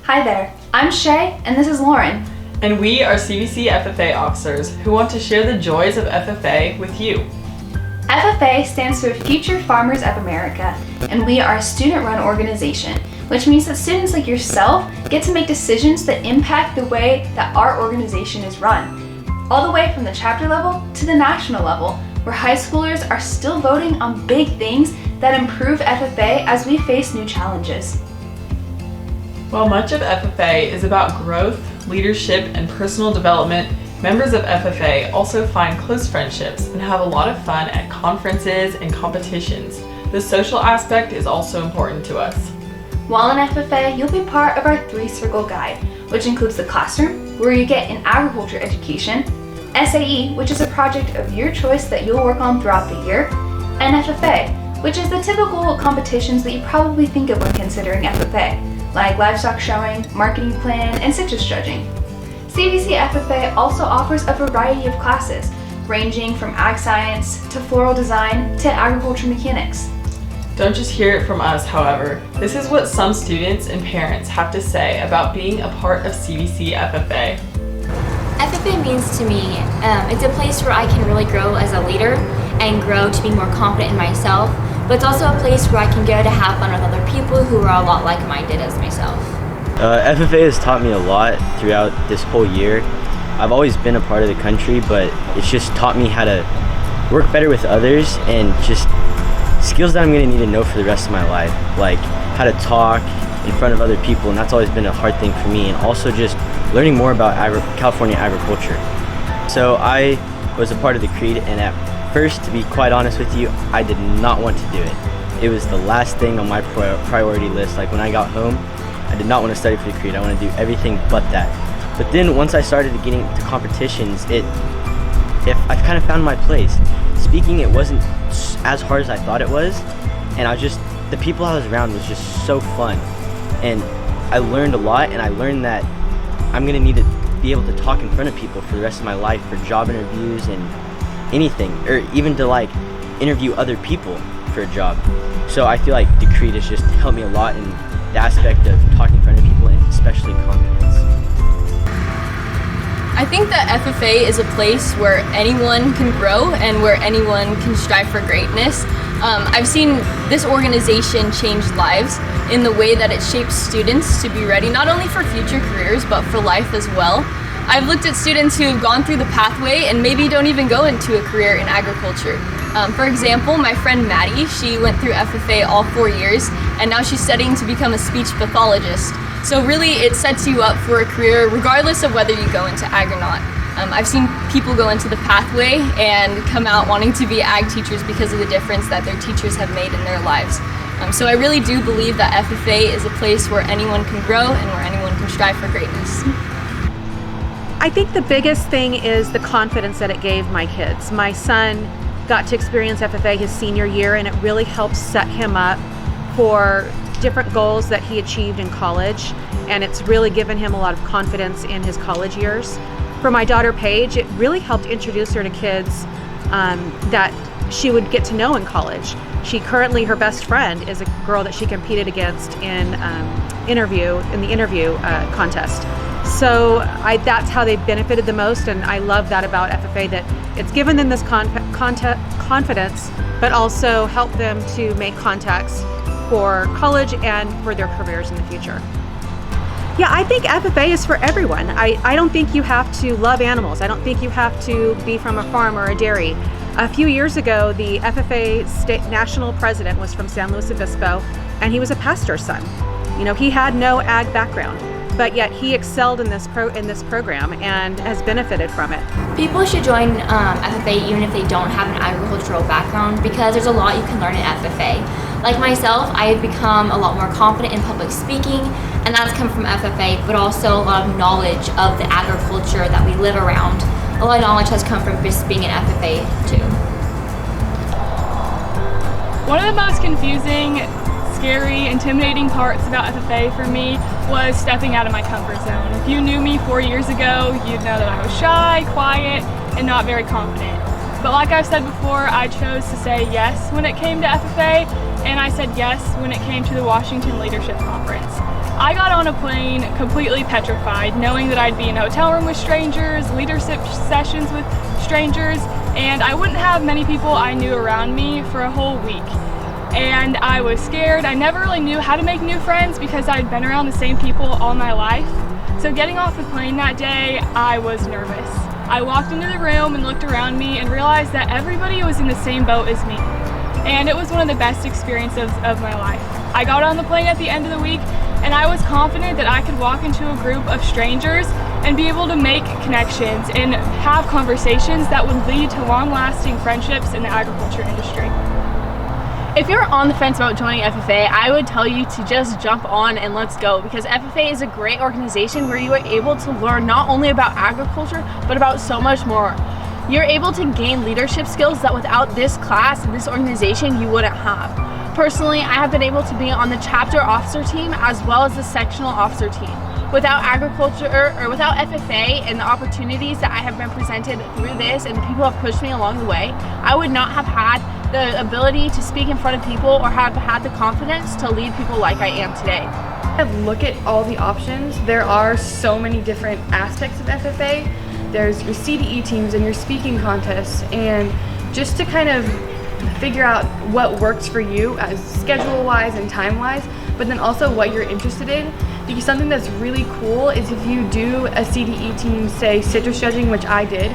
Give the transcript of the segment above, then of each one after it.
Hi there, I'm Shay and this is Lauren. And we are CVC FFA officers who want to share the joys of FFA with you. FFA stands for Future Farmers of America, and we are a student-run organization, which means that students like yourself get to make decisions that impact the way that our organization is run, all the way from the chapter level to the national level, where high schoolers are still voting on big things that improve FFA as we face new challenges. While much of FFA is about growth, leadership, and personal development, members of FFA also find close friendships and have a lot of fun at conferences and competitions. The social aspect is also important to us. While in FFA, you'll be part of our 3-circle guide, which includes the classroom, where you get an agriculture education, SAE, which is a project of your choice that you'll work on throughout the year, and FFA, which is the typical competitions that you probably think of when considering FFA, like livestock showing, marketing plan, and citrus judging. CVC FFA also offers a variety of classes, ranging from ag science to floral design to agriculture mechanics. Don't just hear it from us, however. This is what some students and parents have to say about being a part of CVC FFA. FFA means to me, it's a place where I can really grow as a leader and grow to be more confident in myself, but it's also a place where I can go to have fun with other people who are a lot like-minded as myself. FFA has taught me a lot throughout this whole year. I've always been a part of the country, but it's just taught me how to work better with others and just skills that I'm going to need to know for the rest of my life, like how to talk in front of other people, and that's always been a hard thing for me, and also just learning more about California agriculture. So I was a part of the Creed, and at first, to be quite honest with you, I did not want to do it. It was the last thing on my priority list. Like when I got home, I did not want to study for the Creed. I want to do everything but that. But then once I started getting to competitions, I kind of found my place. Speaking, it wasn't as hard as I thought it was, and the people I was around was just so fun. And I learned a lot, and I learned that I'm going to need to be able to talk in front of people for the rest of my life for job interviews and anything, or even to like interview other people for a job. So I feel like the Creed has just helped me a lot in the aspect of talking in front of people, and especially confidence. I think that FFA is a place where anyone can grow and where anyone can strive for greatness. I've seen this organization change lives in the way that it shapes students to be ready not only for future careers but for life as well. I've looked at students who have gone through the pathway and maybe don't even go into a career in agriculture. For example, my friend Maddie, she went through FFA all 4 years, and now she's studying to become a speech pathologist. So really, it sets you up for a career regardless of whether you go into ag or not. I've seen people go into the pathway and come out wanting to be ag teachers because of the difference that their teachers have made in their lives. So I really do believe that FFA is a place where anyone can grow and where anyone can strive for greatness. I think the biggest thing is the confidence that it gave my kids. My son got to experience FFA his senior year, and it really helped set him up for different goals that he achieved in college, and it's really given him a lot of confidence in his college years. For my daughter Paige, it really helped introduce her to kids that she would get to know in college. Her best friend is a girl that she competed against in the interview contest. So that's how they benefited the most, and I love that about FFA, that it's given them this confidence, but also helped them to make contacts for college and for their careers in the future. Yeah, I think FFA is for everyone. I don't think you have to love animals. I don't think you have to be from a farm or a dairy. A few years ago, the FFA state national president was from San Luis Obispo, and he was a pastor's son. You know, he had no ag background, but yet he excelled in this program and has benefited from it. People should join FFA even if they don't have an agricultural background, because there's a lot you can learn in FFA. Like myself, I have become a lot more confident in public speaking, and that's come from FFA, but also a lot of knowledge of the agriculture that we live around. A lot of knowledge has come from just being in FFA too. One of the most confusing, scary, intimidating parts about FFA for me was stepping out of my comfort zone. If you knew me 4 years ago, you'd know that I was shy, quiet, and not very confident. But like I've said before, I chose to say yes when it came to FFA, and I said yes when it came to the Washington Leadership Conference. I got on a plane completely petrified, knowing that I'd be in a hotel room with strangers, leadership sessions with strangers, and I wouldn't have many people I knew around me for a whole week. And I was scared. I never really knew how to make new friends because I'd been around the same people all my life. So getting off the plane that day, I was nervous. I walked into the room and looked around me and realized that everybody was in the same boat as me. And it was one of the best experiences of my life. I got on the plane at the end of the week and I was confident that I could walk into a group of strangers and be able to make connections and have conversations that would lead to long-lasting friendships in the agriculture industry. If you're on the fence about joining FFA, I would tell you to just jump on and let's go, because FFA is a great organization where you are able to learn not only about agriculture, but about so much more. You're able to gain leadership skills that without this class and this organization, you wouldn't have. Personally, I have been able to be on the chapter officer team as well as the sectional officer team. Without agriculture or without FFA and the opportunities that I have been presented through this and the people who have pushed me along the way, I would not have had the ability to speak in front of people or have had the confidence to lead people like I am today. Look at all the options. There are so many different aspects of FFA. There's your CDE teams and your speaking contests, and just to kind of figure out what works for you as schedule-wise and time-wise, but then also what you're interested in. Because something that's really cool is if you do a CDE team, say citrus judging, which I did,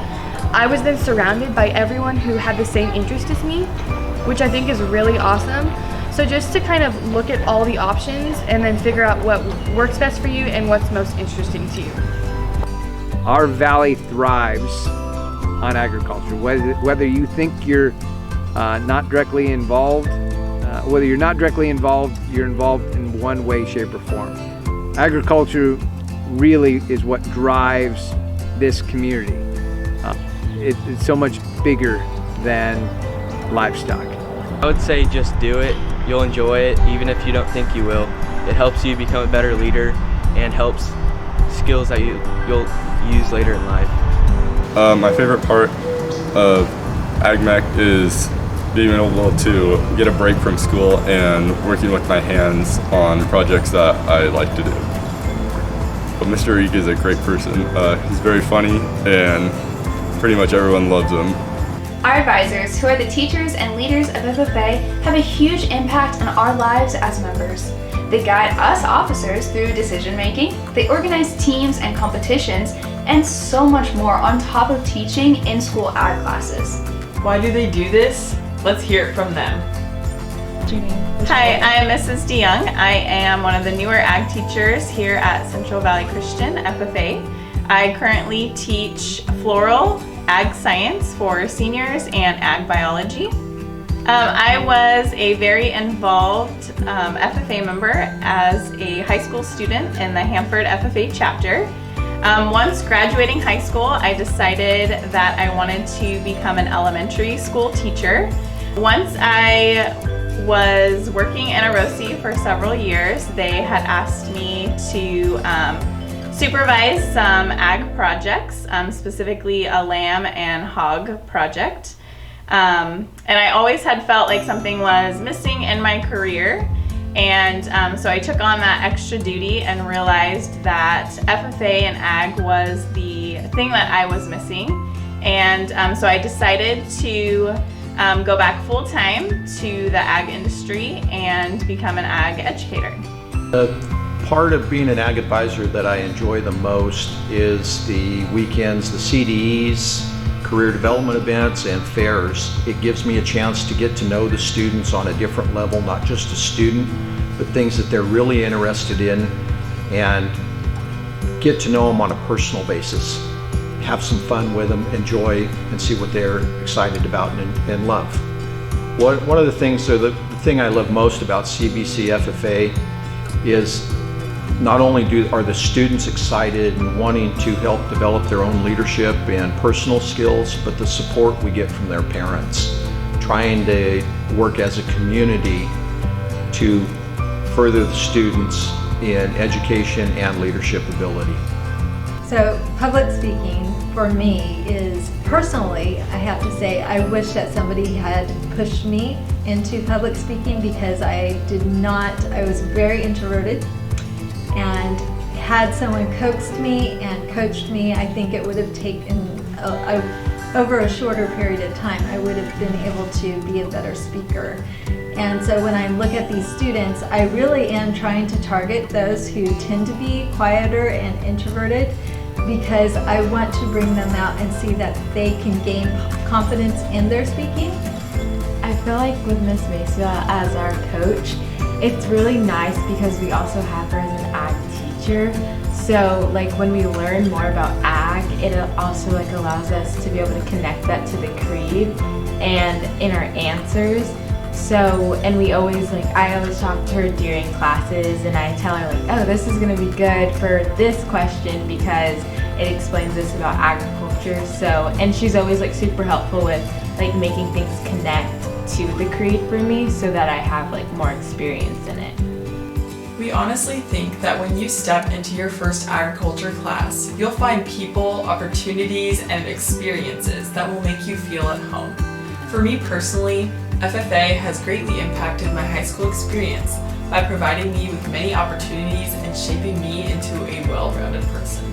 I was then surrounded by everyone who had the same interest as me, which I think is really awesome. So just to kind of look at all the options and then figure out what works best for you and what's most interesting to you. Our valley thrives on agriculture. Whether you think you're not directly involved, whether you're not directly involved, you're involved in one way, shape, or form. Agriculture really is what drives this community. It's so much bigger than livestock. I would say just do it. You'll enjoy it even if you don't think you will. It helps you become a better leader and helps skills that you'll use later in life. My favorite part of AgMech is being able to get a break from school and working with my hands on projects that I like to do. But Mr. Eek is a great person. He's very funny and pretty much everyone loves him. Our advisors, who are the teachers and leaders of FFA, have a huge impact on our lives as members. They guide us officers through decision making, they organize teams and competitions, and so much more on top of teaching in-school ag classes. Why do they do this? Let's hear it from them. Hi, I'm Mrs. DeYoung. I am one of the newer ag teachers here at Central Valley Christian FFA. I currently teach floral, ag science for seniors and ag biology. I was a very involved FFA member as a high school student in the Hanford FFA chapter. Once graduating high school, I decided that I wanted to become an elementary school teacher. Once I was working in a ROSI for several years, they had asked me to supervise some ag projects, specifically a lamb and hog project. And I always had felt like something was missing in my career. And so I took on that extra duty and realized that FFA and ag was the thing that I was missing. And so I decided to go back full-time to the ag industry and become an ag educator. The part of being an ag advisor that I enjoy the most is the weekends, the CDEs, career development events, and fairs. It gives me a chance to get to know the students on a different level, not just a student, but things that they're really interested in, and get to know them on a personal basis. Have some fun with them, enjoy, and see what they're excited about and love. One of the things, or the thing I love most about CVC FFA is not only are the students excited and wanting to help develop their own leadership and personal skills, but the support we get from their parents, trying to work as a community to further the students in education and leadership ability. So public speaking for me is, personally, I have to say, I wish that somebody had pushed me into public speaking, because I was very introverted. And had someone coaxed me and coached me, I think it would have taken over a shorter period of time, I would have been able to be a better speaker. And so when I look at these students, I really am trying to target those who tend to be quieter and introverted, because I want to bring them out and see that they can gain confidence in their speaking. I feel like with Miss Mesa as our coach, it's really nice because we also have her as an ag teacher. So like when we learn more about ag, it also like allows us to be able to connect that to the creed and in our answers. So, and we always I always talk to her during classes and I tell her oh, this is gonna be good for this question because it explains this about agriculture. So, and she's always super helpful with making things connect to the creed for me so that I have more experience in it. We honestly think that when you step into your first agriculture class, you'll find people, opportunities, and experiences that will make you feel at home. For me personally, FFA has greatly impacted my high school experience by providing me with many opportunities and shaping me into a well-rounded person.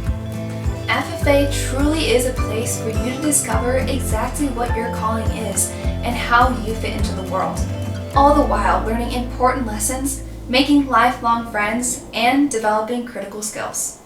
FFA truly is a place for you to discover exactly what your calling is and how you fit into the world, all the while learning important lessons, making lifelong friends, and developing critical skills.